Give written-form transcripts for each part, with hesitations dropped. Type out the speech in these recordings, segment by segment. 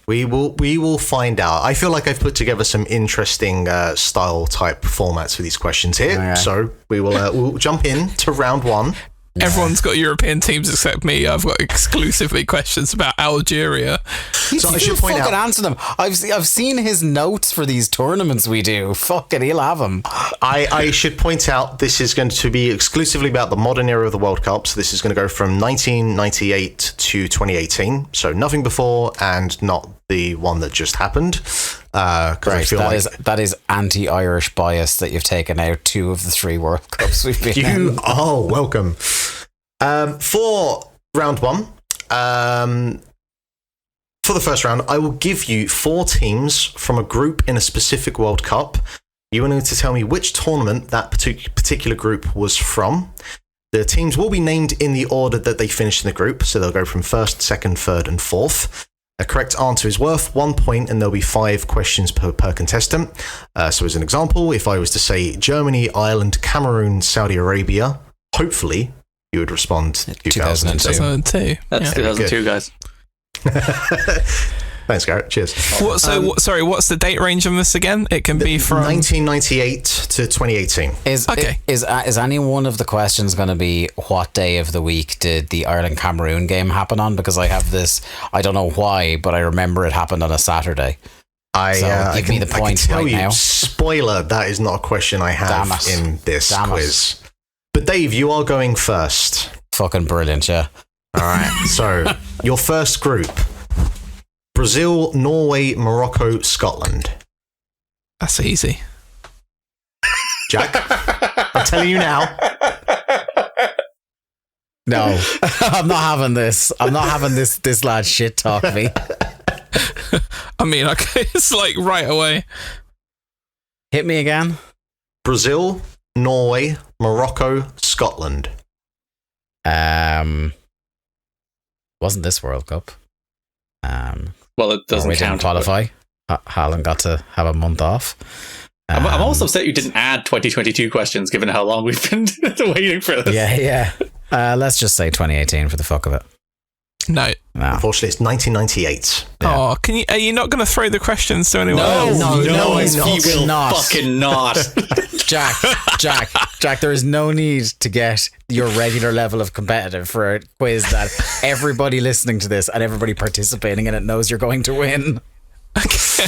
We will find out. I feel like I've put together some interesting style type formats for these questions here. Okay. So we'll jump in to round one. Everyone's got European teams except me. I've got exclusively questions about Algeria. So I should point out, answer them. I've seen his notes for these tournaments we do. Fucking, he'll have them. I should point out this is going to be exclusively about the modern era of the World Cup. So this is going to go from 1998 to 2018. So nothing before and not the one that just happened. Right, I feel that is anti-Irish bias that you've taken out 2 of the 3 World Cups we've been in. Oh, welcome. For round one, for the first round, I will give you 4 teams from a group in a specific World Cup. You will need to tell me which tournament that particular group was from. The teams will be named in the order that they finished in the group, so they'll go from first, second, third, and fourth. A correct answer is worth 1 point, and there'll be 5 questions per contestant. So as an example, if I was to say Germany, Ireland, Cameroon, Saudi Arabia, hopefully you would respond 2002. 2002. That's 2002, guys. Thanks, Garrett. Cheers. Sorry, what's the date range on this again? It can be from 1998 to 2018. Is any one of the questions going to be what day of the week did the Ireland-Cameroon game happen on? Because I have this, I don't know why, but I remember it happened on a Saturday. Give me the point right now. Spoiler, that is not a question I have in this quiz. But Dave, you are going first. Fucking brilliant, yeah. All right, so your first group: Brazil, Norway, Morocco, Scotland. That's easy. Jack, I'm telling you now. No, I'm not having this. I'm not having this lad shit talk me. I mean, okay, it's like right away. Hit me again. Brazil, Norway, Morocco, Scotland. Wasn't this World Cup? Well, it doesn't count. Didn't qualify. Haaland got to have a month off. I'm also upset you didn't add 2022 questions, given how long we've been waiting for this. Yeah. Let's just say 2018 for the fuck of it. No. Unfortunately, it's 1998. Yeah. Oh, are you not going to throw the questions to anyone else? No, he will fucking not. Jack, there is no need to get your regular level of competitive for a quiz that everybody listening to this and everybody participating in it knows you're going to win. Okay.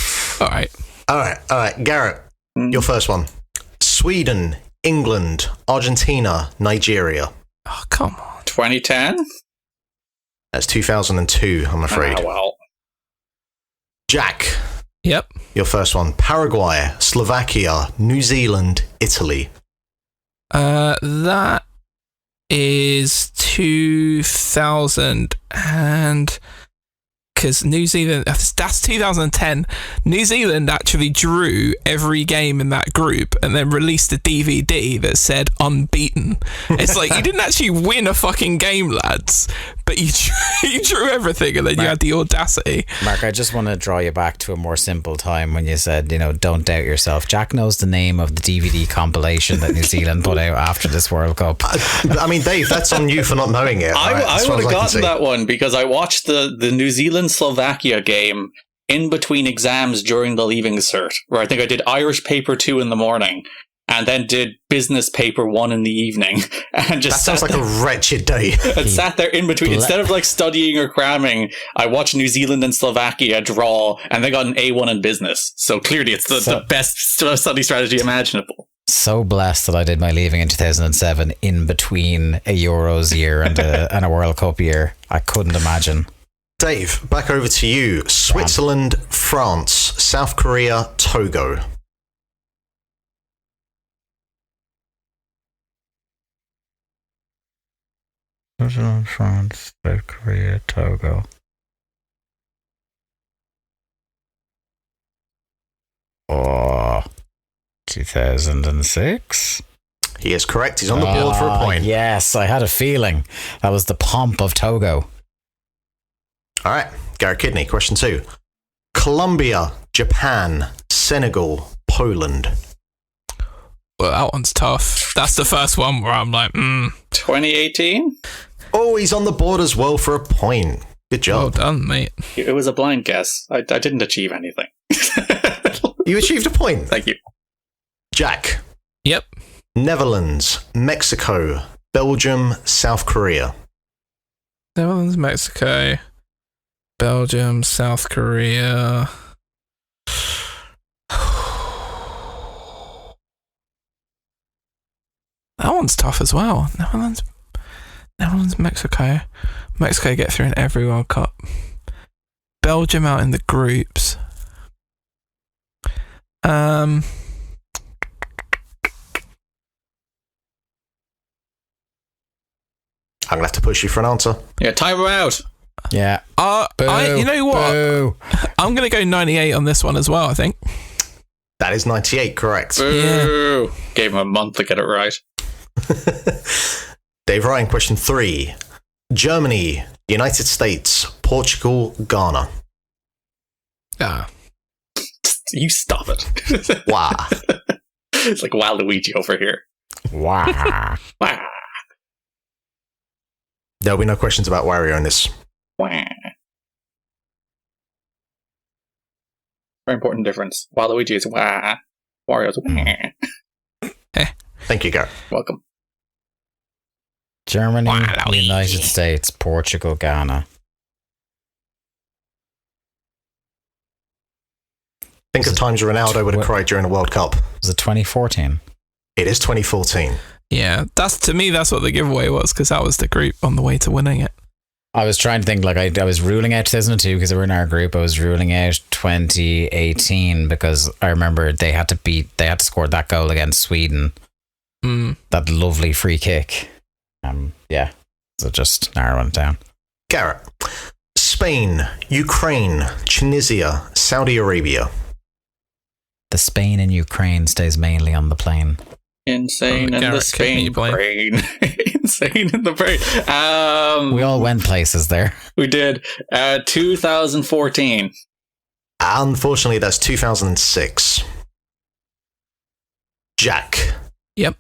All right. Garrett, your first one. Sweden, England, Argentina, Nigeria. Oh, come on. 2010? That's 2002, I'm afraid. Oh, well. Jack. Yep. Your first one. Paraguay, Slovakia, New Zealand, Italy. That is 2000 and... Because New Zealand, that's 2010. New Zealand actually drew every game in that group and then released a DVD that said unbeaten. It's like, you didn't actually win a fucking game, lads, but you drew everything and then you had the audacity. Mark, I just want to draw you back to a more simple time when you said, don't doubt yourself. Jack knows the name of the DVD compilation that New Zealand put out after this World Cup. I mean, Dave, that's on you for not knowing it. I would have gotten that one because I watched the New Zealand Slovakia game in between exams during the leaving cert, where I think I did Irish paper 2 in the morning and then did business paper 1 in the evening, and just that sounds like a wretched day. And sat there in between instead of like studying or cramming. I watched New Zealand and Slovakia draw, and they got an A1 in business. So clearly, it's the best study strategy imaginable. So blessed that I did my leaving in 2007 in between a Euros year and a World Cup year. I couldn't imagine. Dave, back over to you. Switzerland, France, South Korea, Togo. Switzerland, France, South Korea, Togo. Oh, 2006? He is correct. He's on the board for a point. Yes, I had a feeling. That was the pomp of Togo. All right, Garrett Kidney, question 2. Colombia, Japan, Senegal, Poland. Well, that one's tough. That's the first one where I'm like, 2018? Oh, he's on the board as well for a point. Good job. Well done, mate. It was a blind guess. I didn't achieve anything. You achieved a point. Thank you. Jack. Yep. Netherlands, Mexico, Belgium, South Korea. Netherlands, Mexico, Belgium, South Korea. That one's tough as well. Netherlands, Mexico. Mexico get through in every World Cup. Belgium out in the groups. I'm going to have to push you for an answer. Yeah, time out. Yeah. You know what? Boo. I'm going to go 98 on this one as well, I think. That is 98, correct. Boo. Gave him a month to get it right. Dave Ryan, question 3. Germany, United States, Portugal, Ghana. Ah. You stop it. Wow. It's like Waluigi over here. Wow. Wow. There'll be no questions about Wario in this. Wow. Very important difference. Waluigi is wah. Wario's wah. Thank you, Garrett. Welcome. Germany, Waluigi. United States, Portugal, Ghana. Think of times Ronaldo would have cried during a World Cup. Was it 2014? It is 2014. Yeah, that's what the giveaway was, because that was the group on the way to winning it. I was trying to think, like, I was ruling out 2002 because they were in our group. I was ruling out 2018 because I remember they had to score that goal against Sweden. That lovely free kick. Yeah. So just narrowing it down. Garrett. Spain, Ukraine, Tunisia, Saudi Arabia. The Spain and Ukraine stays mainly on the plane. Insane in the Garrett, Spain brain. Insane in the brain. We all went places there. We did. 2014. Unfortunately, that's 2006. Jack. Yep.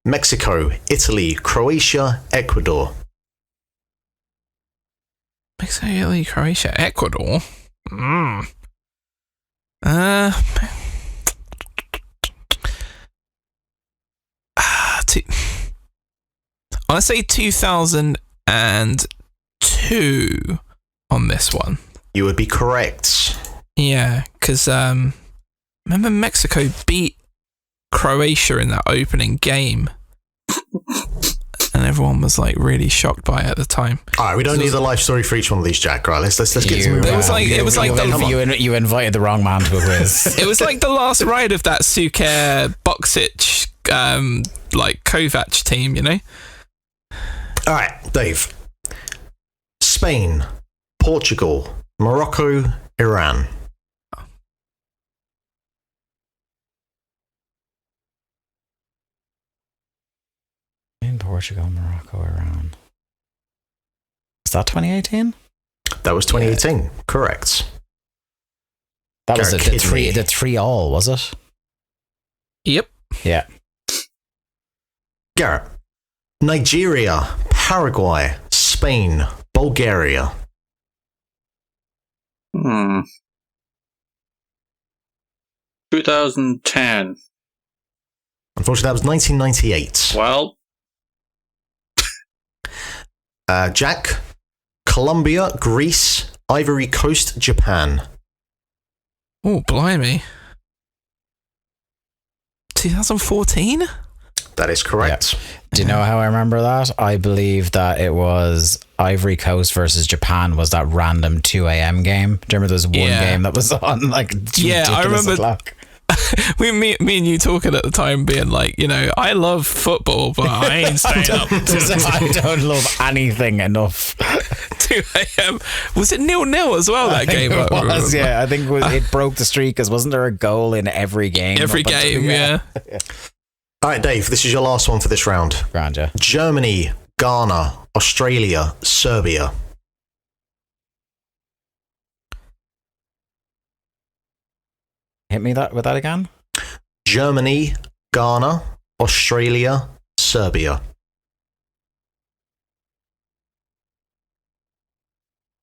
Mexico, Italy, Croatia, Ecuador. Mexico, Italy, Croatia, Ecuador. I want to say 2002 on this one. You would be correct. Yeah, because remember Mexico beat Croatia in that opening game, and everyone was like really shocked by it at the time. All right, we don't need the life story for each one of these, Jack. Right, let's get to moving. You invited the wrong man to a quiz. It was like the last ride of that Suker Boksic like Kovac team, you know. All right, Dave. Spain, Portugal, Morocco, Iran. In Portugal, Morocco, Iran. Is that 2018? That was 2018. Yeah. Correct. That was the 3-3, was it? Yep. Yeah. Garrett. Nigeria, Paraguay, Spain, Bulgaria. 2010. Unfortunately, that was 1998. Well. Jack. Colombia, Greece, Ivory Coast, Japan. Oh, blimey. 2014? That is correct. Yeah. Do you know how I remember that? I believe that it was Ivory Coast versus Japan was that random 2 a.m. game. Do you remember there was one game that was on like I remember o'clock? me and you talking at the time being like, you know, I love football, but I ain't staying up. I don't love anything enough. 2 a.m. Was it 0-0 as well, that game? It was, yeah. I think it broke the streak because wasn't there a goal in every game? Every game, yeah. All right, Dave, this is your last one for this round. Grand, yeah. Germany, Ghana, Australia, Serbia. Hit me with that again. Germany, Ghana, Australia, Serbia.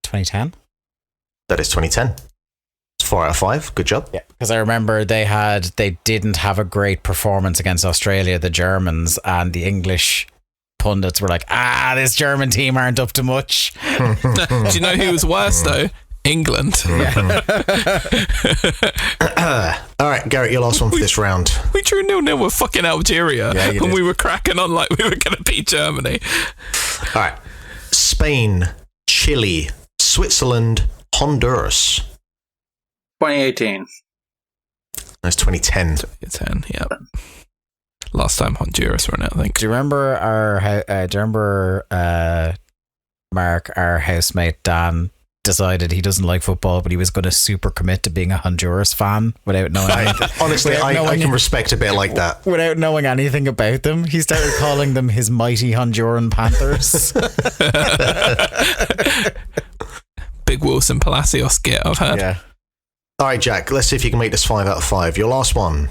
2010. That is 2010. It's 4 out of 5. Good job. Yeah, because I remember they didn't have a great performance against Australia, the Germans, and the English pundits were like, this German team aren't up to much. Do you know who was worse though? England. Yeah. All right, Garrett, your last one for this round. We drew 0-0 with fucking Algeria, and we were cracking on like we were going to beat Germany. All right. Spain, Chile, Switzerland, Honduras. 2018. That's 2010. 2010, yeah. Last time Honduras were in it, I think. Do you remember Mark, our housemate Dan, decided he doesn't like football, but he was going to super commit to being a Honduras fan without knowing anything. Honestly, I can respect a bit like that. Without knowing anything about them. He started calling them his mighty Honduran Panthers. Big Wilson Palacios get, I've heard. Yeah. All right, Jack, let's see if you can make this 5 out of 5. Your last one.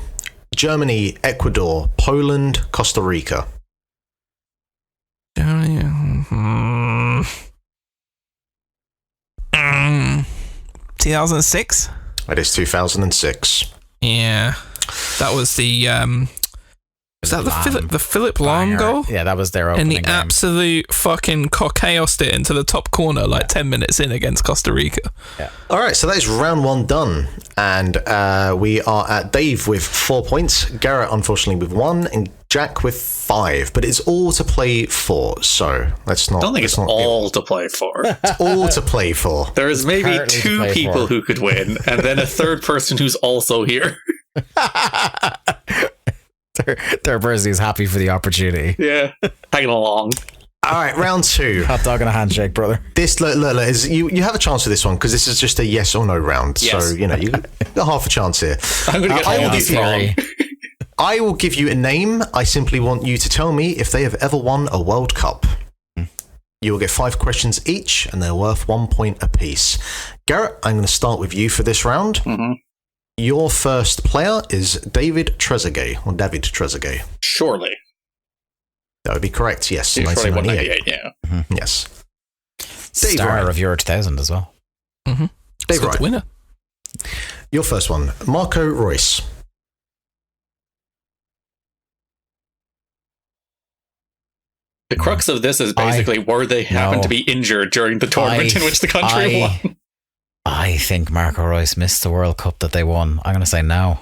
Germany, Ecuador, Poland, Costa Rica. 2006? That is 2006. Yeah. That was the was that the Philip Lahm goal? Yeah, that was their opening and the game. absolute fucking chaosed it into the top corner like 10 minutes in against Costa Rica. Yeah. All right, so that is round 1 done. And we are at Dave with 4 points, Garrett, unfortunately, with 1, and Jack with 5. But it's all to play for, so let's not... I don't think it's all to play for. It's all to play for. There is maybe 2 people who could win, and then a third person who's also here. Third person is happy for the opportunity. Yeah, tagging along. All right, round 2. Hot dog and a handshake, brother. This is you have a chance for this one because this is just a yes or no round. Yes. So you got half a chance here. I'm going to get all these wrong. I will give you a name. I simply want you to tell me if they have ever won a World Cup. You will get 5 questions each, and they're worth 1 point apiece. Garrett, I'm going to start with you for this round. Mm-hmm. Your first player is David Trezeguet, or David Trezeguet. Surely. That would be correct, yes. Surely 1998. 198, yeah. Mm-hmm. Yes. Dave Star Ryan. of Euro 2000 as well. Mm-hmm. Dave Ryan. Winner. Your first one, Marco Reus. The crux of this is basically were they happened to be injured during the tournament in which the country won. I think Marco Reus missed the World Cup that they won. I'm going to say no.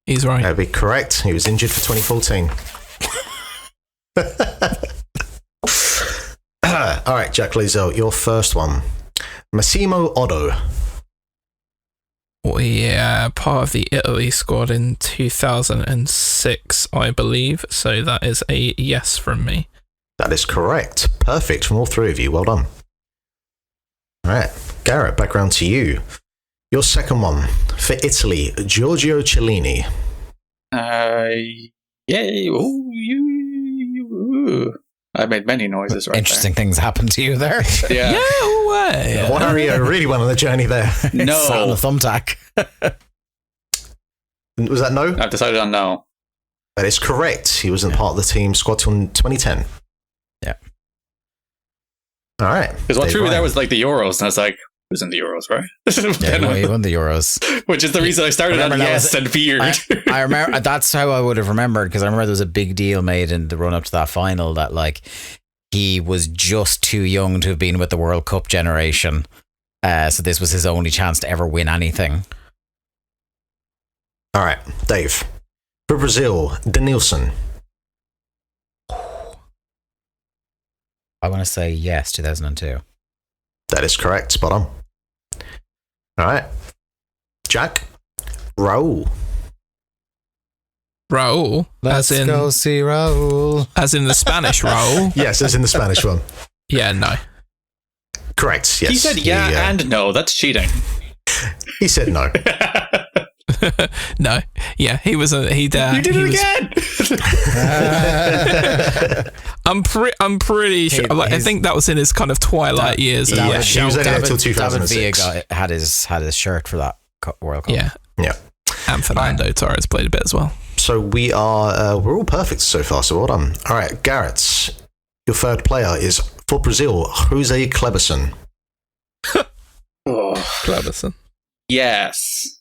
He's right. That would be correct. He was injured for 2014. All right, Jack Liesel, your first one. Massimo Otto. Well, yeah, part of the Italy squad in 2006, I believe. So that is a yes from me. That is correct. Perfect from all 3 of you. Well done. All right, Garrett, back round to you. Your second one. For Italy, Giorgio Cellini. Yay. Ooh, you. I made many noises right Interesting things happened to you there. there. Yeah. Yeah, way. Wario really went on the journey there. No. Sat on a thumbtack. Was that no? I've decided on no. That is correct. He wasn't part of the team squad till 2010. Yeah. All right. Because what threw me there was like the Euros, and I was like, who's in the Euros, right? Yeah, he won the Euros. Which is the reason I started on yes and feared. I remember that's how I would have remembered, because I remember there was a big deal made in the run up to that final that like he was just too young to have been with the World Cup generation. So this was his only chance to ever win anything. All right, Dave. For Brazil, Denilson. I want to say yes, 2002. That is correct. Spot on. All right. Jack. Raul. Raul? Let's go see Raul. As in the Spanish Raul? Yes, as in the Spanish one. Yeah, no. Correct, yes. He said and no. That's cheating. He said no. No. Yeah, he was a... You did it again! I'm pretty sure... I think that was in his kind of twilight years. He was only there till 2006. David Villa had his shirt for that World Cup. Yeah. Yeah. And Fernando Torres played a bit as well. So we're all perfect so far, so well done. All right, Garrett, your third player is, for Brazil, Jose Kleberson. Oh, Cleverson. yes.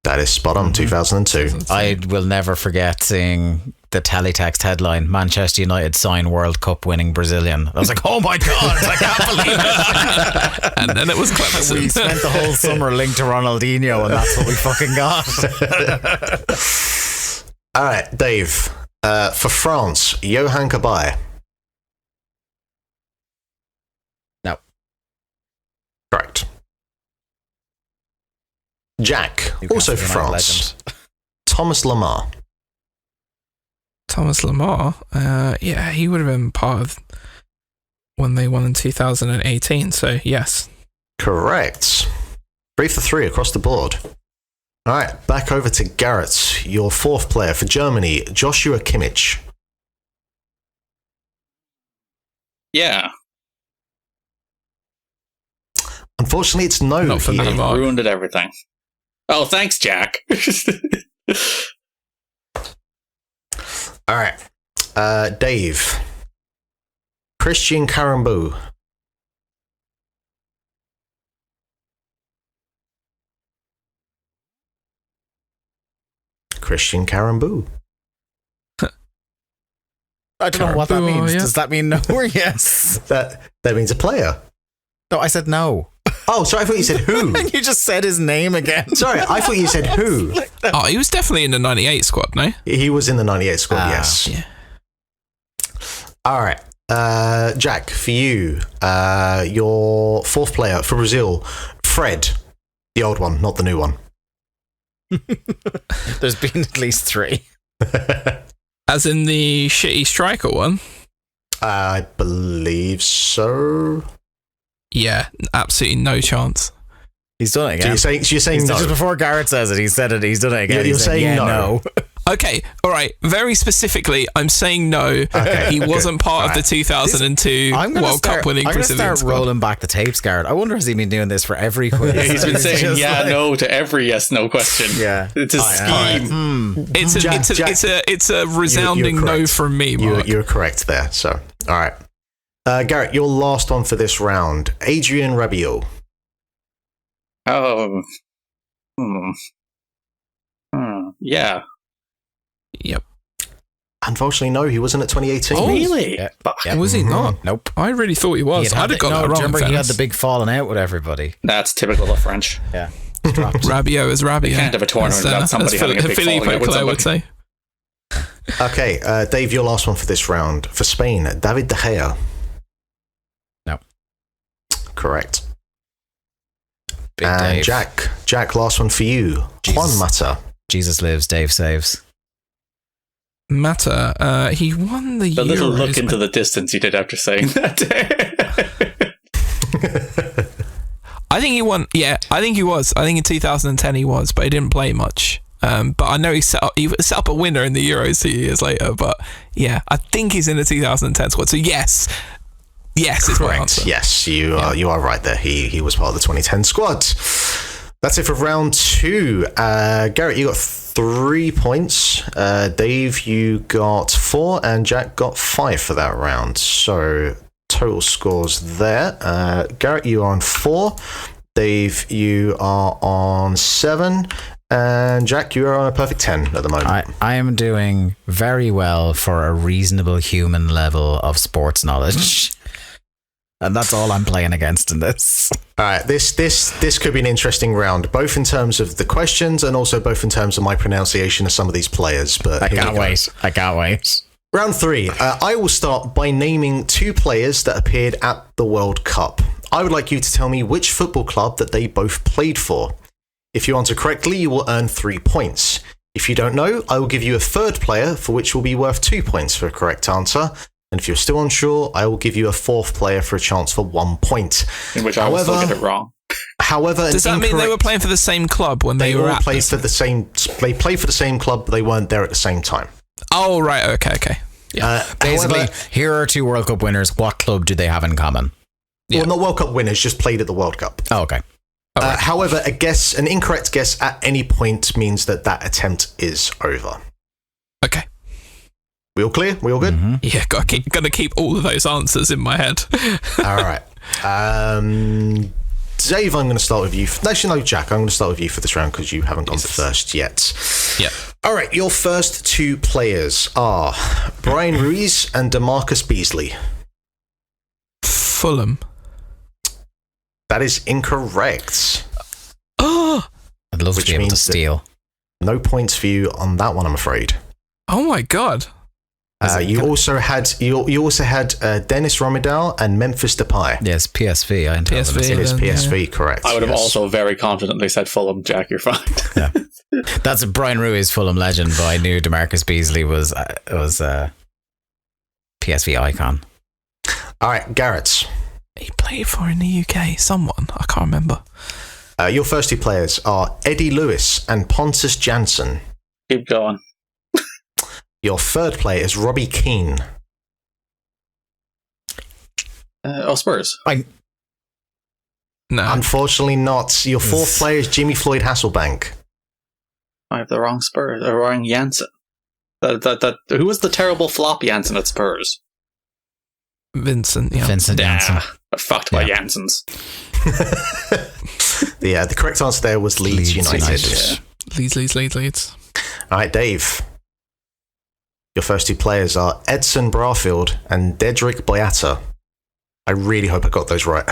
That is spot on, 2002. I will never forget seeing the teletext headline, Manchester United sign World Cup winning Brazilian. I was like, oh my God, I can't believe it. And then it was Cleverson. We spent the whole summer linked to Ronaldinho, and that's what we fucking got. All right, Dave. For France, Johan Cabaye. No. Correct. Jack, also for France. Thomas Lemar. Thomas Lemar. Yeah, he would have been part of when they won in 2018. So yes. Correct. 3 for 3 across the board. All right, back over to Garrett, your fourth player for Germany, Joshua Kimmich. Yeah. Unfortunately, it's no. Not for He me. Mark. Ruined it everything. Oh, thanks, Jack. All right, Dave. Christian Karambou. Christian Karambou. I don't know what that Carabou, means. yeah. Does that mean no or yes? That means a player. No, I said no. Oh, sorry, I thought you said who. And you just said his name again. Sorry, I thought you said who. Oh, he was definitely in the 98 squad, no? He was in the 98 squad, yes. Yeah. All right. Jack, for you, your fourth player for Brazil, Fred. The old one, not the new one. There's been at least 3. As in the shitty striker one? I believe so. Yeah, absolutely no chance. He's done it So again. you're saying no. Just before Garrett says it, he said it. He's done it again. You're He said, saying yeah, no. Okay, all right. Very specifically, I'm saying no. Okay, He wasn't part of All the 2002 I'm gonna World Cup winning I'm going to Brazilian start squad. rolling back the tapes, Garrett. I wonder has he been doing this for every quiz? Yeah, he's been It's saying just yeah, like- no to every yes, no question. Yeah. It's a scheme. It's a resounding You're no correct. from me, Mark. You're correct there. So, all right. Garrett, your last one for this round. Adrian Rabiot. Oh. Yeah. Yep. Unfortunately, no, he wasn't at 2018. Oh, Really? Yeah. But Yeah. Was he not? Nope. I really thought he was. I'd have got that wrong. Remember, in he had fairness. the big falling out with everybody. that's typical of French. Yeah. Dropped. Rabiot is Rabiot. You can't have a tournament without somebody having a big Philippe falling out with Claire would somebody. say. Okay, Dave, your last one for this round. For Spain, David De Gea. No. Correct. Big And Dave. Jack, last one for you. Jesus. Juan Mata. Jesus lives, Dave saves. Mata, he won the The little Euros, look into but the distance you did after saying that. I think he won. Yeah, I think he was. I think in 2010 he was, but he didn't play much. But I know he set up a winner in the Euros 2 years later. But yeah, I think he's in the 2010 squad. So yes, is my Correct. answer. Yes, you are right there. He was part of the 2010 squad. That's it for round 2. Garrett, you got 3 points. Dave, you got 4, and Jack got 5 for that round. So total scores there. Garrett, you are on 4. Dave, you are on 7. And Jack, you are on a perfect 10 at the moment. I am doing very well for a reasonable human level of sports knowledge. And that's all I'm playing against in this. All right, this could be an interesting round, both in terms of the questions and also both in terms of my pronunciation of some of these players. But I here we can't go. wait. I can't wait. Round 3. I will start by naming 2 players that appeared at the World Cup. I would like you to tell me which football club that they both played for. If you answer correctly, you will earn 3 points. If you don't know, I will give you a third player for which will be worth 2 points for a correct answer. And if you're still unsure, I will give you a fourth player for a chance for 1 point. In which I will still get it wrong. However, Does that mean they were playing for the same club when they were all at played this? for the same? They played for the same club, but they weren't there at the same time. Oh right, okay. Yeah. Basically, However, here are 2 World Cup winners. What club do they have in common? Yeah. well, not World Cup winners, just played at the World Cup. Oh, okay. However, an incorrect guess at any point means that attempt is over. Okay. We all clear? We all good? Mm-hmm. Yeah, gonna keep all of those answers in my head. All right. Dave, I'm going to start with you. Actually, no, Jack, I'm going to start with you for this round because you haven't gone first yet. Yeah. All right, your first two players are Brian Ruiz and DeMarcus Beasley. Fulham. That is incorrect. Oh! I'd love to be able to steal. No points for you on that one, I'm afraid. Oh my god. You also had Dennis Romidale and Memphis Depay. Yes, PSV. PSV. It is PSV, correct. I would have also very confidently said Fulham. Jack, you're fine. Yeah. That's a Brian Ruiz Fulham legend, but I knew DeMarcus Beasley was PSV icon. All right, Garrett. He played for in the UK. Someone. I can't remember. Your first two players are Eddie Lewis and Pontus Jansson. Keep going. Your third player is Robbie Keane. Spurs. No. Unfortunately not. Your fourth player is Jimmy Floyd Hasselbank. I have the wrong Spurs. The wrong Janssen. Who was the terrible flop Janssen at Spurs? Vincent. Yeah. Vincent Janssen. Fucked by Janssens. The correct answer there was Leeds United. Yeah. Leeds. All right, Dave. Your first two players are Edson Barfield and Dedrick Boyata. I really hope I got those right.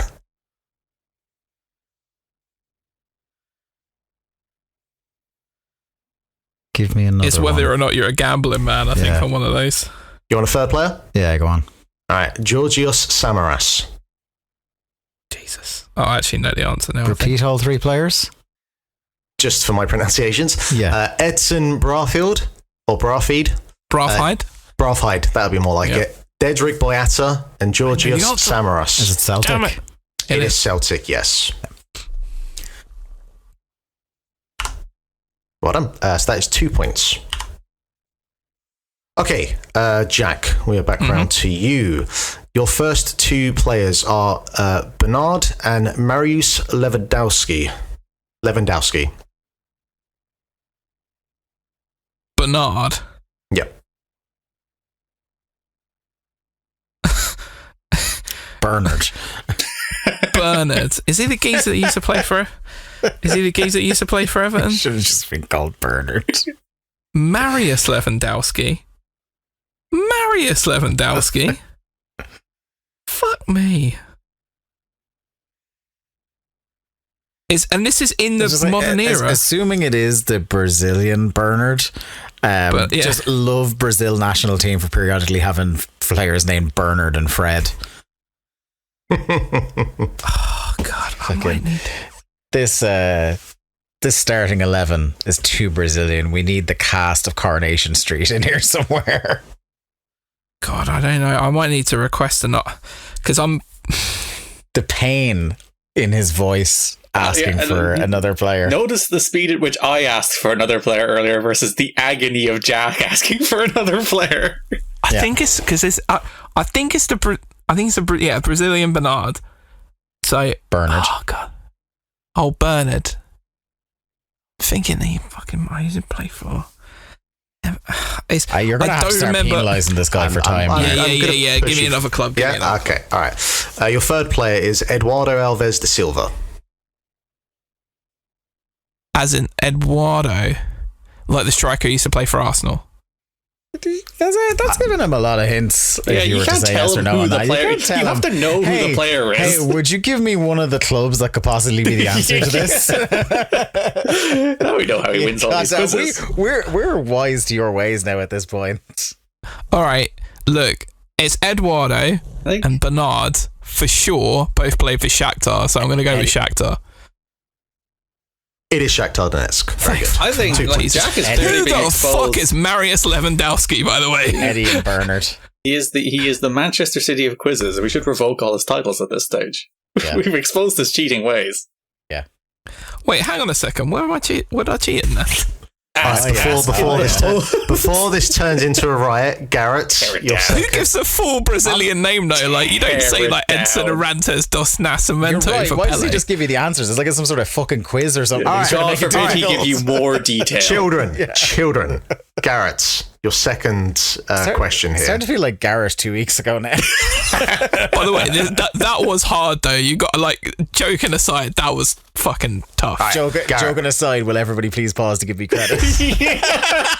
Give me another It's whether one. or not you're a gambling man. I think I'm one of those. You want a third player? Yeah, go on. All right, Georgios Samaras. Jesus. Oh, I actually know the answer now. Repeat all three players? Just for my pronunciations. Yeah. Edson Barfield, or Barfield. Brathide? Brathide, that would be more like it. Dedrick Boyata and Georgios Samaras. Is it Celtic? Damn it. It is Celtic, yes. Well done. So that is 2 points. Okay, Jack, we are back round to you. Your first two players are Bernard and Mariusz Lewandowski. Bernard. Yep. Bernard. Is he the geezer that used to play for? Is he the geezer that used to play for Everton? Should have just been called Bernard. Mariusz Lewandowski. Fuck me. This is in the modern era. Assuming it is the Brazilian Bernard. Just love Brazil national team for periodically having players named Bernard and Fred. Oh God, I might need this starting 11 is too Brazilian. We need the cast of Coronation Street in here somewhere. God, I don't know. I might need to request a not because I'm the pain in his voice asking for another player. Notice the speed at which I asked for another player earlier versus the agony of Jack asking for another player. I think it's because it's. I think it's the Brazilian Bernard. So Bernard. Oh God. Oh Bernard. Thinking he fucking used to play for. You're gonna have to start penalising this guy for time. Yeah. Give me another club. Okay. All right. Your third player is Eduardo Alves da Silva. As in Eduardo, like the striker who used to play for Arsenal. That's giving him a lot of hints. Yeah, if you were can't to say tell yes or him no who on the that. player. You have to know who the player is. Hey, would you give me one of the clubs that could possibly be the answer to this? Now we know how he wins all these quizzes. We're wise to your ways now at this point. All right, look, it's Eduardo and Bernard for sure. Both played for Shakhtar, so I'm going to go with Shakhtar. It is Shakhtar Donetsk. Very good. I think Jack is clearly who being the exposed. fuck is Mariusz Lewandowski, by the way? Eddie and Bernard. He is the Manchester City of quizzes, and we should revoke all his titles at this stage. Yeah. We've exposed his cheating ways. Yeah. Wait, hang on a second. Where am I cheating? What did I cheat in there? Before this turns into a riot, Garrett, who gives a full Brazilian name though? Like you don't say like Edson Arantes dos Nascimento. You're right. For Why Pele. does he just give you the answers? It's like it's some sort of fucking quiz or something. Did he give you more detail? Children, Garrett, your second question here. Starting to feel like Garrett 2 weeks ago now. By the way, that was hard though. You got joking aside, that was fucking tough. Right, joking aside, will everybody please pause to give me credit?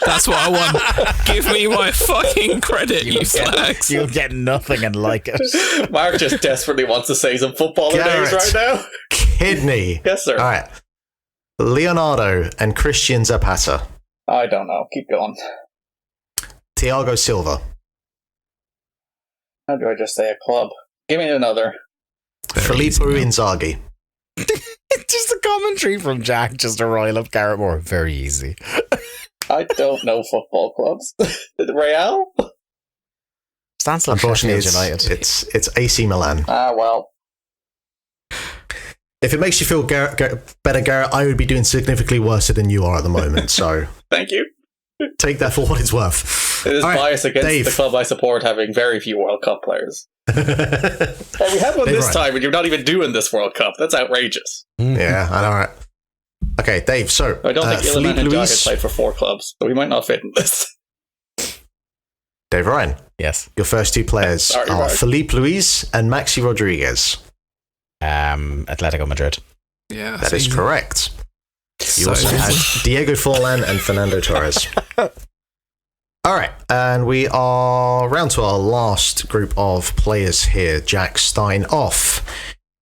That's what I want. Give me my fucking credit, you slags. You'll get nothing and like it. Mark just desperately wants to say some footballer names right now. Kidney. Yes, sir. All right. Leonardo and Christian Zapata. I don't know. Keep going. Thiago Silva. How do I just say a club? Give me another. Filippo Inzaghi. Just a commentary from Jack, just to rile up Garrett Moore. Very easy. I don't know football clubs. Real? Stansel, unfortunately, United. it's AC Milan. Ah, well. If it makes you feel better, Garrett, I would be doing significantly worse than you are at the moment. So thank you. Take that for what it's worth. It is bias against Dave. the club I support having very few World Cup players. Hey, we had one this time, and you're not even doing this World Cup. That's outrageous. Yeah, I know. Right. Okay, Dave. So I don't think Iliman Philippe and Jack Luis. had played for 4 clubs, so we might not fit in this. Dave Ryan. Yes. Your first 2 players Sorry, are Mark. Felipe Luis and Maxi Rodriguez. Atletico Madrid. Yeah, That is correct. You So also easy. had Diego Forlan and Fernando Torres. All right, and we are round to our last group of players here. Jack, starting off,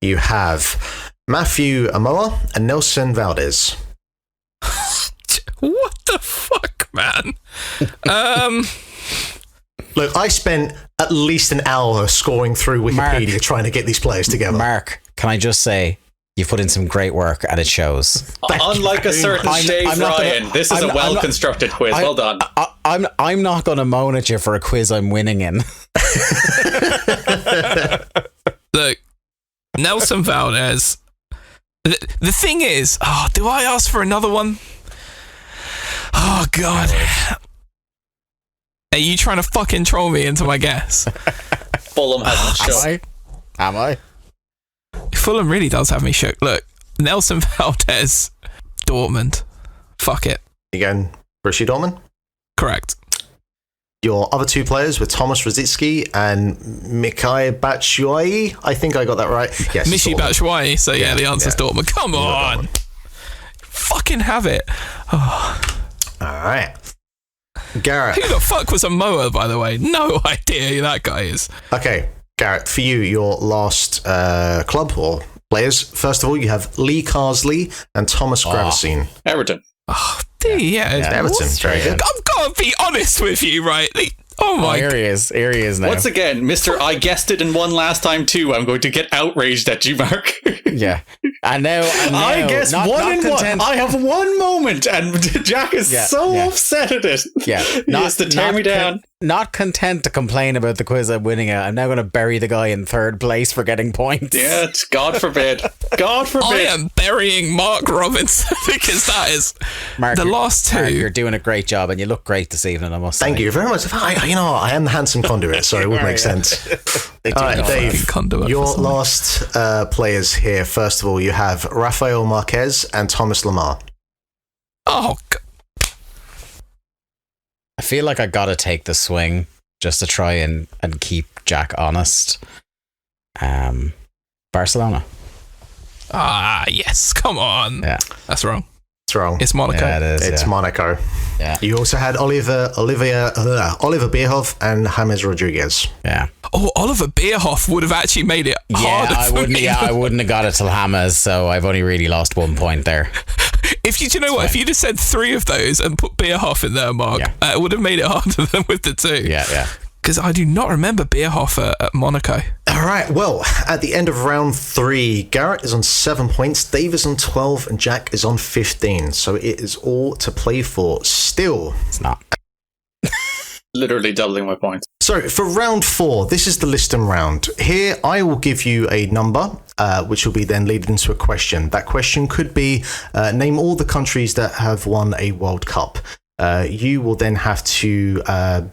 you have Matthew Amoa and Nelson Valdez. What the fuck, man? Look, I spent at least an hour scoring through Wikipedia trying to get these players together. Mark, can I just say, you've put in some great work and it shows. Unlike a certain Dave Ryan, this is a well-constructed quiz. Well done. I'm not going to moan at you for a quiz I'm winning in. Look, Nelson Valdez. The thing is, do I ask for another one? Oh, God. Are you trying to fucking troll me into my guess? Fulham hasn't shown. Am I? Fulham really does have me shook. Look, Nelson Valdez, Dortmund. Fuck it. You going Borussia Dortmund? Correct. Your other 2 players were Thomas Rosicki and Michay Batshuayi. I think I got that right. Yes. Michi Batshuayi. So yeah, the answer's yeah. Dortmund. Come on. Fucking have it. Oh. All right. Garrett. Who the fuck was Amoa, by the way? No idea who that guy is. Okay, Garrett, for you, your last club or players. First of all, you have Lee Carsley and Thomas Gravesine. Everton. Oh, yeah. Everton, very good. I've got to be honest with you, right? Oh my Here he is now. Once again, Mr. I guessed it and won last time too. I'm going to get outraged at you, Mark. Yeah. And now I guess not 1 in 1. content- I have one moment, and Jack is so upset at it. Yeah. He has to tear me down. Not content to complain about the quiz I'm winning at, I'm now going to bury the guy in 3rd place for getting points. Yeah, God forbid. God forbid. I am burying Mark Robinson because that is Mark, the last 2. Mark, you're doing a great job and you look great this evening, I must say. Thank you very much. I am the handsome conduit, so it would make sense. All right, Dave, conduit your for something. last players here. First of all, you have Rafael Marquez and Thomas Lamar. Oh, I feel like I gotta take the swing just to try and keep Jack honest. Barcelona. yes. Come on. Yeah. That's wrong. It's wrong. It's Monaco. Yeah, it is. It's Monaco. Yeah. You also had Oliver Bierhoff and James Rodriguez. Yeah. Oh, Oliver Bierhoff would have actually made it harder for me. I wouldn't have got it till Hammers, so I've only really lost 1 point there. If you know what? If you'd have said 3 of those and put Bierhoff in there, Mark, it would have made it harder than with the 2. Yeah. Because I do not remember Bierhoff at Monaco. All right, well, at the end of round 3, Garrett is on 7 points, Dave is on 12, and Jack is on 15. So it is all to play for still. It's not. Literally doubling my points. So for round 4, this is the listing round. Here, I will give you a number, which will be then leading into a question. That question could be, name all the countries that have won a World Cup. You will then have to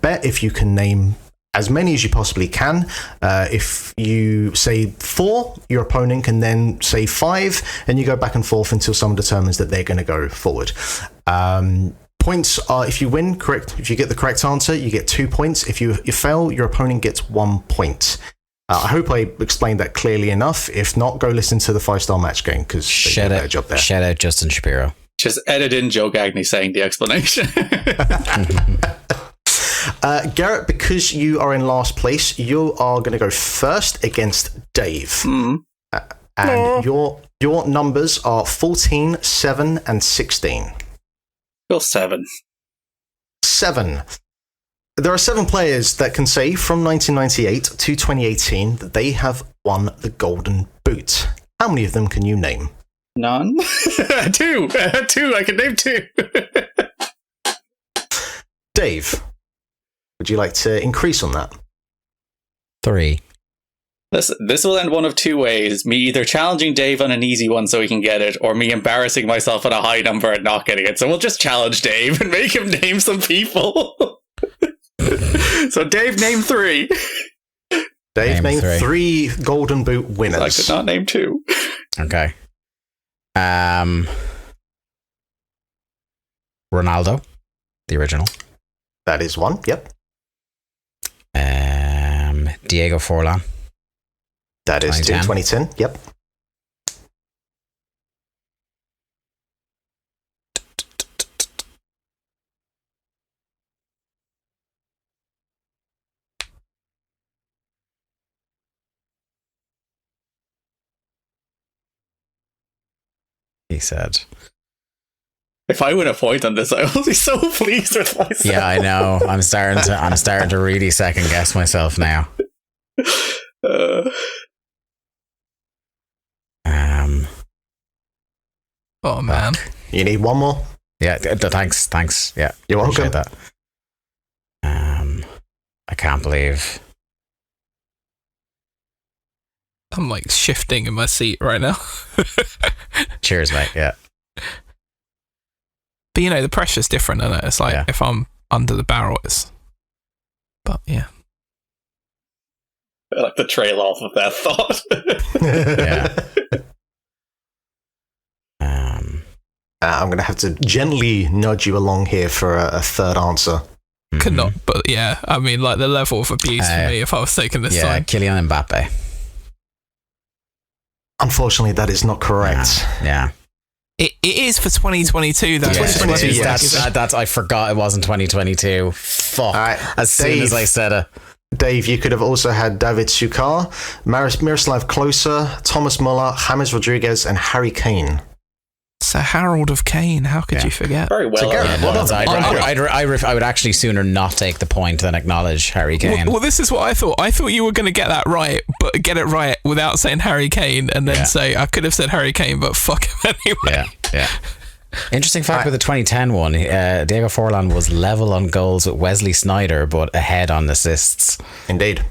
bet if you can name as many as you possibly can. If you say 4, your opponent can then say 5, and you go back and forth until someone determines that they're going to go forward. Points are, if you win, correct. If you get the correct answer, you get 2 points. If you fail, your opponent gets 1 point. I hope I explained that clearly enough. If not, go listen to the 5-star match game because they did a better job there. Shout out Justin Shapiro. Just edit in Joe Gagney saying the explanation. Garrett, because you are in last place, you are going to go first against Dave. And your numbers are 14, 7, and 16. Well, 7. 7. There are 7 players that can say from 1998 to 2018 that they have won the Golden Boot. How many of them can you name? None. 2. 2. I can name 2. Dave, would you like to increase on that? 3. This will end one of 2 ways. Me either challenging Dave on an easy one so he can get it, or me embarrassing myself on a high number and not getting it. So we'll just challenge Dave and make him name some people. So Dave, name 3. Dave, name 3 Golden Boot winners. I could not name 2. Okay. Ronaldo, the original. That is 1, yep. Diego Forlan. That is 2, 2010, yep. He said, if I win a point on this, I will be so pleased with myself. Yeah, I know. I'm starting to really second guess myself now. Oh man, you need one more. Yeah, thanks. Yeah, you're welcome. That. I can't believe I'm like shifting in my seat right now. Cheers, mate. Yeah, but you know the pressure's different, isn't it? It's like if I'm under the barrel, it's. But yeah. I like the trail off of that thought. Yeah. I'm going to have to gently nudge you along here for a third answer. Could not, but yeah, I mean, like the level of abuse for me if I was taking this time. Kylian Mbappe. Unfortunately, that is not correct. Yeah. It is for 2022, though. 2022, yes. That's I forgot it wasn't 2022. Fuck. As soon as I said it. Dave, you could have also had David Sukar, Miroslav Klose, Thomas Muller, James Rodriguez, and Harry Kane. So Harold of Kane, how could you forget? Very well. I would actually sooner not take the point than acknowledge Harry Kane. Well, this is what I thought. I thought you were going to get that right, but get it right without saying Harry Kane, and then say, I could have said Harry Kane, but fuck him anyway. Yeah. Interesting fact with the 2010 one, Diego Forlan was level on goals with Wesley Sneijder, but ahead on assists. Indeed.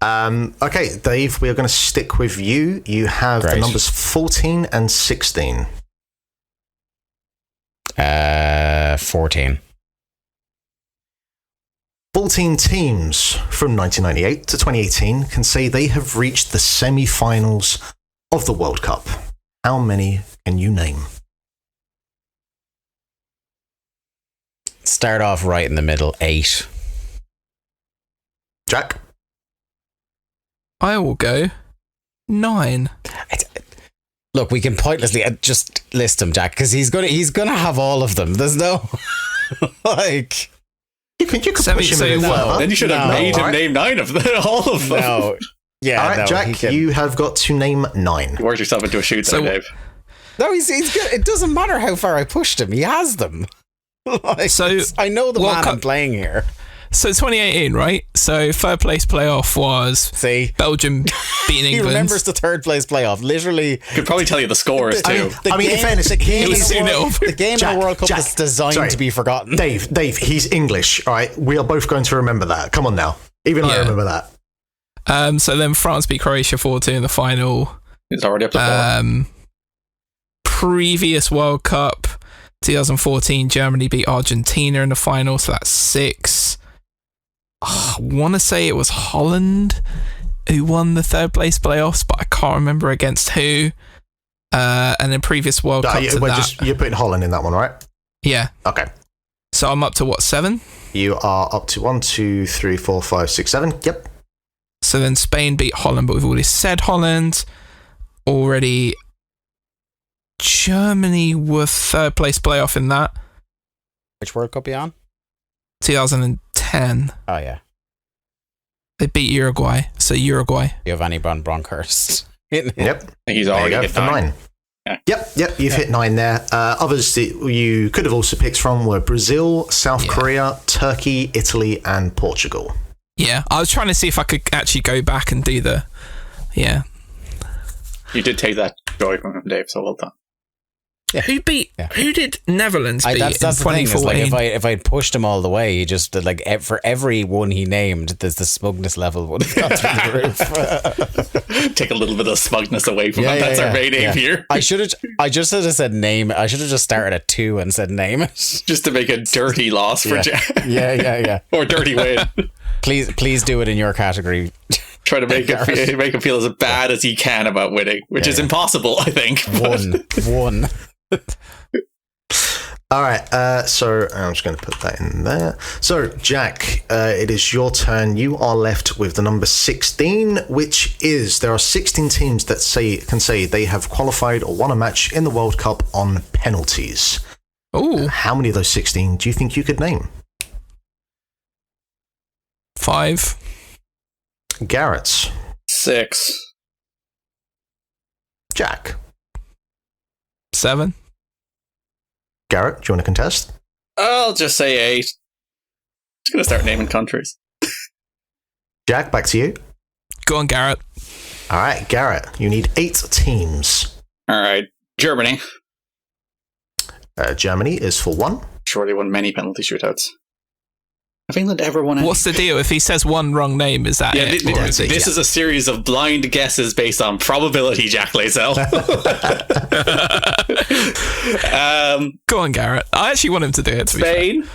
Okay, Dave, we are going to stick with you. You have the numbers 14 and 16. 14. 14 teams from 1998 to 2018 can say they have reached the semi-finals of the World Cup. How many can you name? Start off right in the middle, 8. Jack? I will go 9. Look, we can pointlessly just list them, Jack, because he's gonna have all of them. There's no like you can push him in further. Then you should have made him name 9 of them, all of them. No, yeah. All right, Jack, you have got to name 9. You worked yourself into a shoot, there, Dave. No, he's good. It doesn't matter how far I pushed him; he has them. I know the man I'm playing here. So 2018, right? So third place playoff was Belgium beating England. He remembers the third place playoff. Literally, could probably tell you the scores too. In fairness, it was 2-0. The game of the World Cup is designed to be forgotten. Dave, he's English. All right, we are both going to remember that. Come on now, even I remember that. So then France beat Croatia 4-2 in the final. It's already up to 4. Previous World Cup, 2014, Germany beat Argentina in the final, so that's 6. I want to say it was Holland who won the third place playoffs, but I can't remember against who. And then previous World Cup you're putting Holland in that one, right? Yeah. Okay. So I'm up to what, 7? You are up to 1, 2, 3, 4, 5, 6, 7. Yep. So then Spain beat Holland, but we've already said Holland. Already, Germany were third place playoff in that. Which World Cup are you on? 2010. Oh, yeah. They beat Uruguay. So Uruguay. Giovanni Bronkhorst. Yep. He's already hit for 9. Yeah. Yep. You've hit 9 there. Others that you could have also picked from were Brazil, South Korea, Turkey, Italy, and Portugal. Yeah, I was trying to see if I could actually go back and do the... Yeah. You did take that joy from him, Dave, so well done. Yeah. Who did Netherlands beat that's in the thing, 2014? is like if I'd pushed him all the way, he just like for every one he named, there's the smugness level would have gone through the roof. Take a little bit of smugness away from him. That's our main aim here. I just should have said name. I should have just started at 2 and said name it, just to make a dirty loss for Jack. Yeah. Or dirty win. Please do it in your category. Try to make him feel as bad as he can about winning, which is impossible, I think. One. All right, so I'm just going to put that in there. So, Jack, it is your turn. You are left with the number 16, which is there are 16 teams that can say they have qualified or won a match in the World Cup on penalties. Oh, how many of those 16 do you think you could name? 5. Garrett. 6. Jack. 7. Garrett, do you want to contest? I'll just say 8. Just going to start naming countries. Jack, back to you. Go on, Garrett. All right, Garrett, you need 8 teams. All right, Germany. Germany is for 1. Surely won many penalty shootouts. Have England ever won any? What's the deal? If he says one wrong name, is that it? This is a series of blind guesses based on probability, Jack Lasell. Go on, Garrett. I actually want him to do it. Spain.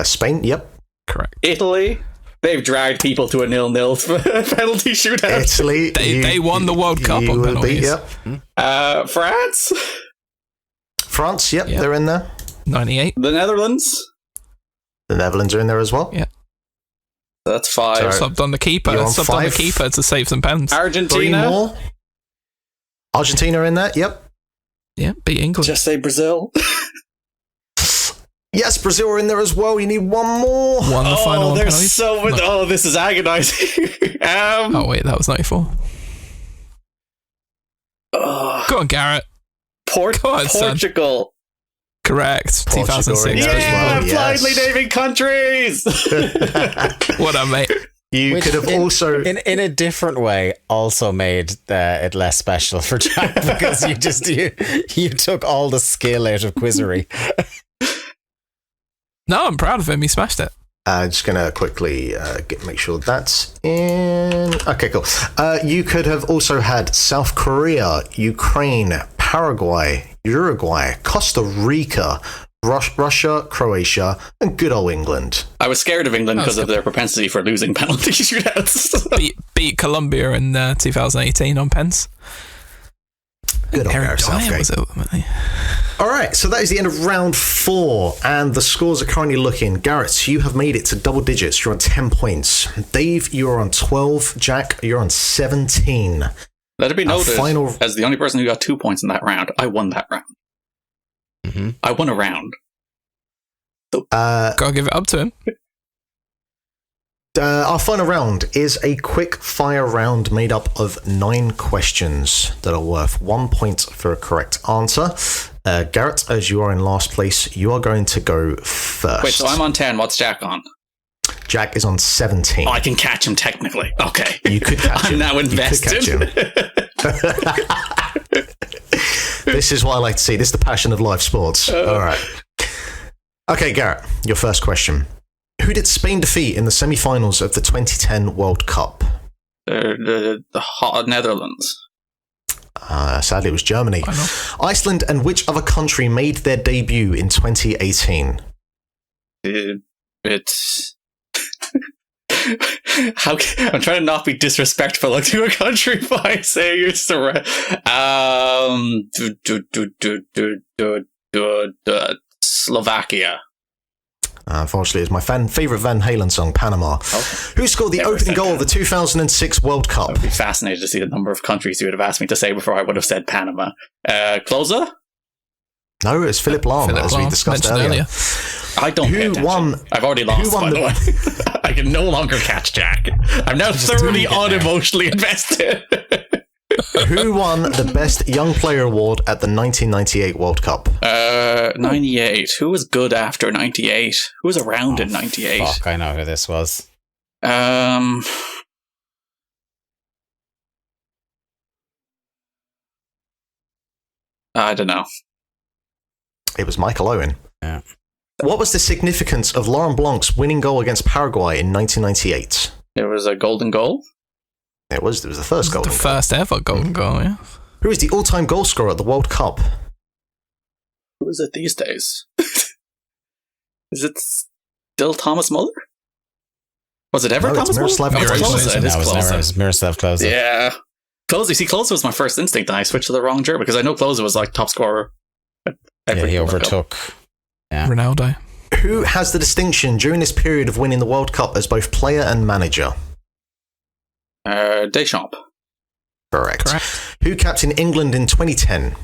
Spain, yep. Correct. Italy. They've dragged people to a 0-0 penalty shootout. Italy. They won the World Cup on penalties. Yep. France. France, yep, they're in there. 98. The Netherlands. The Netherlands are in there as well. Yeah. That's 5. Subbed on the keeper. Subbed on the keeper to save some pens. Argentina. 3 more. Argentina in there, yep. Yeah, beat England. Just say Brazil. Yes, Brazil are in there as well. You need 1 more. Won the final on there's penalties. so much. Oh, this is agonizing. Oh, wait, that was 94. Go on, Garrett. Go on, Portugal. Son. Correct. Portugal 2006. Yeah, blindly naming countries. What up, mate? You could have also, in a different way, also made it less special for Jack because you took all the skill out of quizzery. No, I'm proud of him. He smashed it. just going to quickly make sure that's in. Okay, cool. You could have also had South Korea, Ukraine, Paraguay, Uruguay, Costa Rica, Russia, Croatia, and good old England. I was scared of England because of their propensity for losing penalty shootouts. beat Colombia in 2018 on pens. Good old Gareth Southgate. Was ultimately. All right, so that is the end of round 4, and the scores are currently looking. Garrett, you have made it to double digits. You're on 10 points. Dave, you're on 12. Jack, you're on 17. Let it be noted, as the only person who got 2 points in that round, I won that round. Mm-hmm. I won a round. So, gotta give it up to him. Our final round is a quick fire round made up of 9 questions that are worth 1 point for a correct answer. Garrett, as you are in last place, you are going to go first. Wait, so I'm on 10. What's Jack on? Jack is on 17. Oh, I can catch him technically. Okay. You could catch him. I'm now invested. You could catch him. This is what I like to see. This is the passion of live sports. All right. Okay, Garrett, your first question. Who did Spain defeat in the semi-finals of the 2010 World Cup? The Netherlands. Sadly, it was Germany. Iceland and which other country made their debut in 2018? It's... I'm trying to not be disrespectful to a country by saying it's the right... Slovakia. Unfortunately, it's my favourite Van Halen song, Panama. Okay. Who scored the opening goal of the 2006 World Cup? I'd be fascinated to see the number of countries you would have asked me to say before I would have said Panama. Klose? No, it's Philip Lahm, as we discussed earlier. I don't pay attention. I've already lost, by the way. I can no longer catch Jack. I'm now thoroughly unemotionally invested. Who won the Best Young Player Award at the 1998 World Cup? 98. Who was good after 98? Who was around in 98? Fuck, I know who this was. I don't know. It was Michael Owen. Yeah. What was the significance of Laurent Blanc's winning goal against Paraguay in 1998? It was a golden goal. It was the first golden goal. The first ever golden goal, yeah. Who is the all-time goal scorer at the World Cup? Who is it these days? Is it still Thomas Muller? Was it ever No, it's Thomas Muller? Miroslav Oh, it's Klose. Klose. It is No, it Klose. was Miroslav Klose. Yeah. Klose. See, Klose was my first instinct, and I switched to the wrong jersey because I know Klose was like top scorer. Yeah, he overtook. Yeah. Ronaldo. Who has the distinction during this period of winning the World Cup as both player and manager? Deschamps. Correct. Correct. Who captained England in 2010?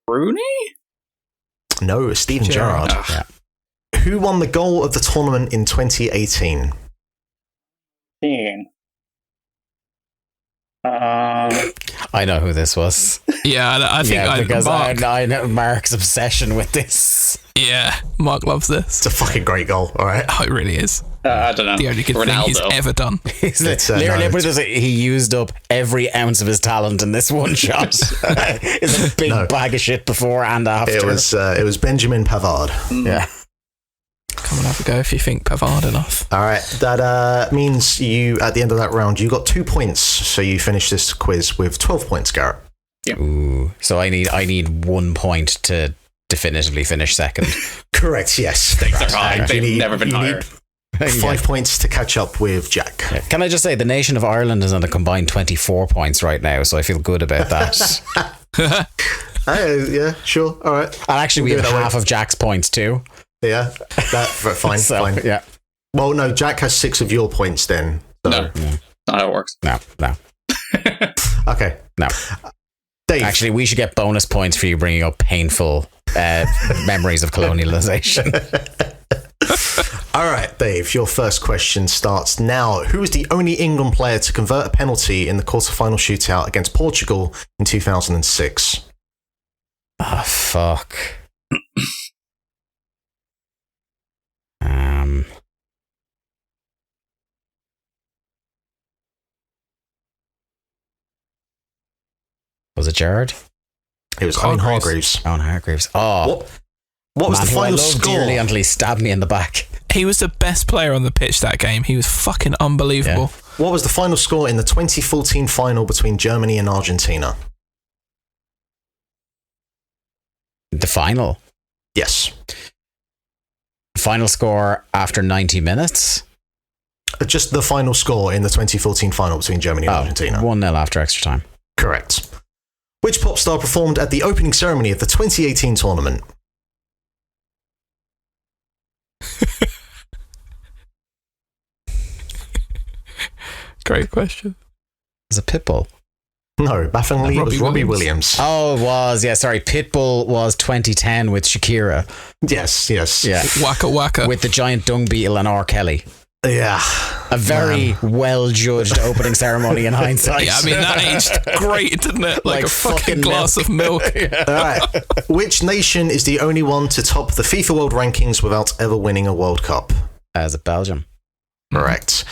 Rooney? No, Steven Gerrard. Gerrard. Yeah. Who won the goal of the tournament in 2018? I know who this was. Yeah, I think because Mark. I know Mark's obsession with this. Yeah, Mark loves this. It's a fucking great goal, all right? Oh, it really is. I don't know. The only good thing he's Ronaldo. ever done. He used up every ounce of his talent in this one shot. It's a big bag of shit before and after. It was Benjamin Pavard. Yeah. Come and have a go if you think Pavard enough. All right, that means you, at the end of that round, you got 2 points, so you finish this quiz with 12 points, Garrett. Ooh. So I need 1 point to definitively finish second. Correct, yes. Stakes are high. You They've need- never been you higher. need 5 points to catch up with Jack. Yeah. Can I just say the nation of Ireland is on a combined 24 points right now, so I feel good about that. Yeah, sure, all right. And actually, we We'll have do it that half way. of Jack's points too. Yeah, fine, So, fine. yeah. Well, no, Jack has 6 of your points then. So. No. Not how it works. No. Okay. No. Dave. Actually, we should get bonus points for you bringing up painful memories of colonialization. All right, Dave, your first question starts now. Who was the only England player to convert a penalty in the quarter-final shootout against Portugal in 2006? Oh, fuck. Was it Gerrard? It was Owen Hargreaves. Owen Hargreaves. Oh, What was man, the who I final loved score? dearly until he stabbed me in the back. He was the best player on the pitch that game. He was fucking unbelievable. What was the final score in the 2014 final between Germany and Argentina? The final. Yes. Final score after 90 minutes. Just the final score in the 2014 final between Germany and Argentina. 1-0 after extra time. Correct. Which pop star performed at the opening ceremony of the 2018 tournament? Great question. Was it Pitbull? No, bafflingly, it was Robbie Williams. Oh, it was. Yeah, sorry. Pitbull was 2010 with Shakira. Yes. Yeah. Waka Waka. With the giant dung beetle and R. Kelly. Yeah. A very well-judged opening ceremony in hindsight. Yeah, I mean, that aged great, didn't it? Like a fucking glass of milk. All right. Which nation is the only one to top the FIFA World Rankings without ever winning a World Cup? Is it Belgium? Correct.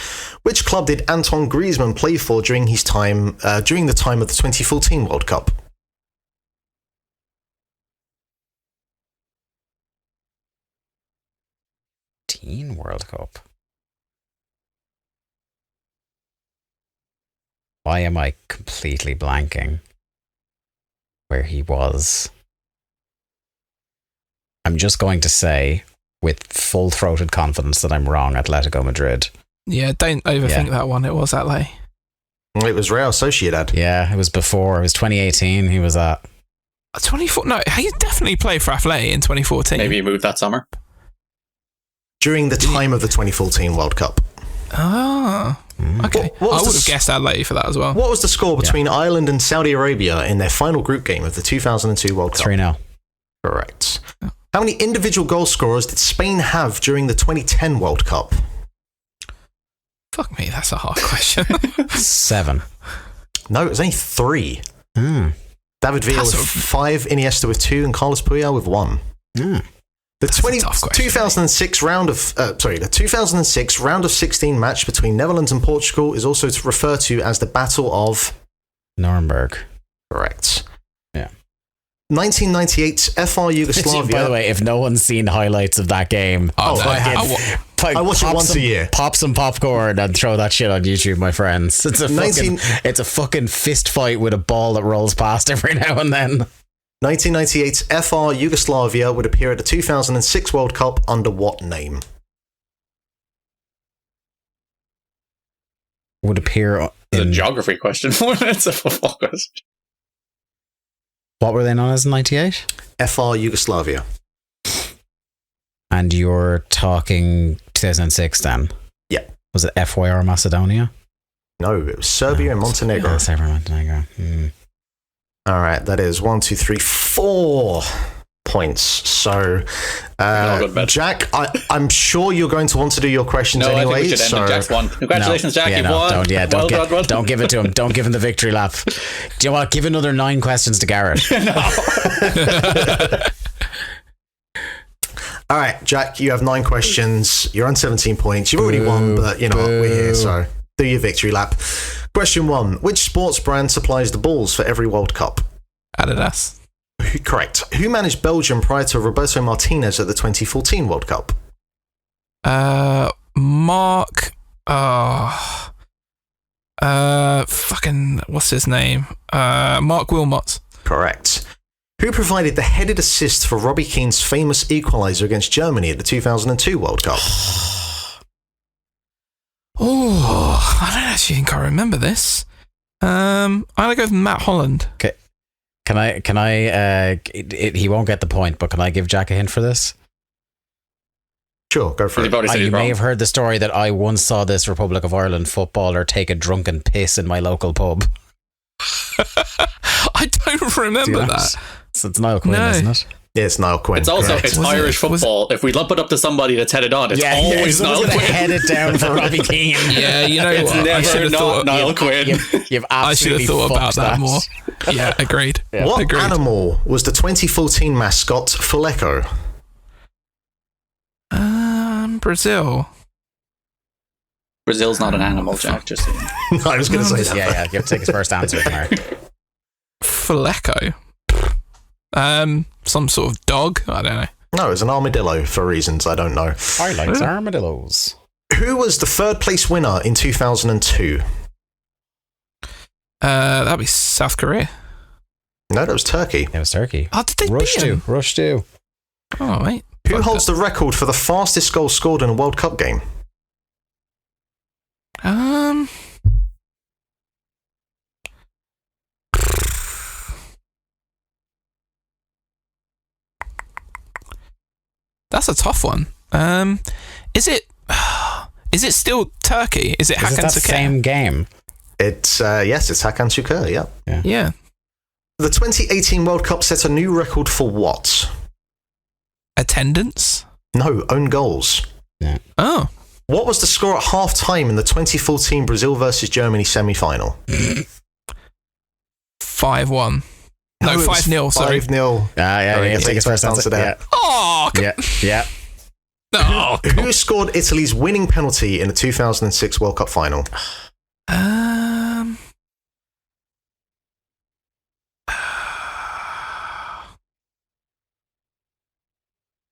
Which club did Antoine Griezmann play for during his time during the time of the 2014 World Cup? Teen World Cup. Why am I completely blanking where he was? I'm just going to say, with full-throated confidence, that I'm wrong. Atletico Madrid. Yeah, don't overthink that one. It was LA. It was Real Sociedad. Yeah, it was before. It was 2018. He was at. 24. No, he definitely played for Athletic in 2014. Maybe he moved that summer. During the time of the 2014 World Cup. Ah, okay. I would have guessed Athletic for that as well. What was the score between Ireland and Saudi Arabia in their final group game of the 2002 World Cup? 3-0. Correct. How many individual goal scorers did Spain have during the 2010 World Cup? Fuck me, that's a hard question. 7. No, it was only 3. David Villa with 5, Iniesta with 2, and Carlos Puyol with 1. The 2006 round of 16 match between Netherlands and Portugal is also referred to as the Battle of Nuremberg. Correct. Yeah. 1998 FR Yugoslavia. By the way, if no one's seen highlights of that game, I watch it once a year. Pop some popcorn and throw that shit on YouTube, my friends. It's a fucking fist fight with a ball that rolls past every now and then. 1998 FR Yugoslavia would appear at the 2006 World Cup under what name? Would appear It's a geography question more than it's a football question. What were they known as in 98? FR Yugoslavia. And you're talking 2006 then? Yeah. Was it FYR Macedonia? No, it was Serbia and Montenegro. Oh, Serbia and Montenegro. All right, that is 1, 2, 3, 4 points. So, Jack, I'm sure you're going to want to do your questions anyway. I think we should end it. Jack's won. Congratulations, Jack. You've won. Don't give it to him. Don't give him the victory lap. Do you know what? Give another 9 questions to Garrett. All right, Jack, you have 9 questions. You're on 17 points. You've already won, but you know what? We're here, so do your victory lap. Question 1. Which sports brand supplies the balls for every World Cup? Adidas. Correct. Who managed Belgium prior to Roberto Martinez at the 2014 World Cup? Mark. Fucking. What's his name? Mark Wilmots. Correct. Who provided the headed assist for Robbie Keane's famous equaliser against Germany at the 2002 World Cup? Oh, I don't actually think I remember this. I'm gonna go with Matt Holland. Okay. Can I? He won't get the point, but can I give Jack a hint for this? Sure, go for it. You may have heard the story that I once saw this Republic of Ireland footballer take a drunken piss in my local pub. I don't remember that. So it's Niall Quinn, isn't it? Yeah, it's Niall Quinn. It's also it's Irish football. If we lump it up to somebody that's headed on, it's always Niall Quinn. Head it down for Robbie Keane. Yeah, you know it's what? never not Niall Quinn. You've I should have thought about that more. Yeah, agreed. Yeah. What animal was the 2014 mascot for Lecco? Brazil. Brazil's not an animal, Jack. Just no, I was going to say that. Yeah. You have to take his first answer, Mark. Flecko. Some sort of dog. I don't know. No, it's an armadillo for reasons I don't know. I like armadillos. Who was the 3rd place winner in 2002? That'd be South Korea. No, that was Turkey. It was Turkey. Oh, did they beat him? Rush do. Oh, wait. Who holds the record for the fastest goal scored in a World Cup game? That's a tough one. Is it still Turkey? Is it Hakan Is it that same game? It's yes, it's Hakan Şükür. Yeah. The 2018 World Cup set a new record for what? Attendance? No, own goals. Yeah. Oh. What was the score at half time in the 2014 Brazil versus Germany semi-final? 5-1. No, 5-0, sorry. 5-0. Yeah, take his first answer there. Oh, yeah. No. Who scored Italy's winning penalty in the 2006 World Cup final?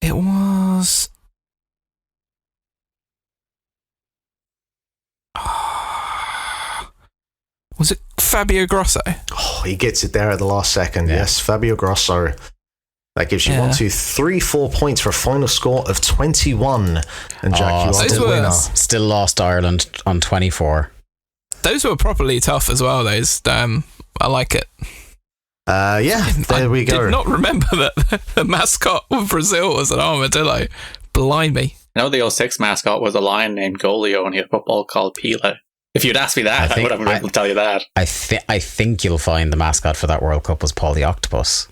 It was... Was it Fabio Grosso? Oh, he gets it there at the last second. Yeah. Yes, Fabio Grosso. That gives you 1, 2, 3, 4 points for a final score of 21. And Jack, you are the winner. Still lost Ireland on 24. Those were properly tough as well, those. I like it. There we go. I did not remember that the mascot of Brazil was an armadillo. Blind me. No, the 06 mascot was a lion named Golio, and he had a football called Pele. If you'd asked me that, I would have been able to tell you that. I think you'll find the mascot for that World Cup was Paul the Octopus.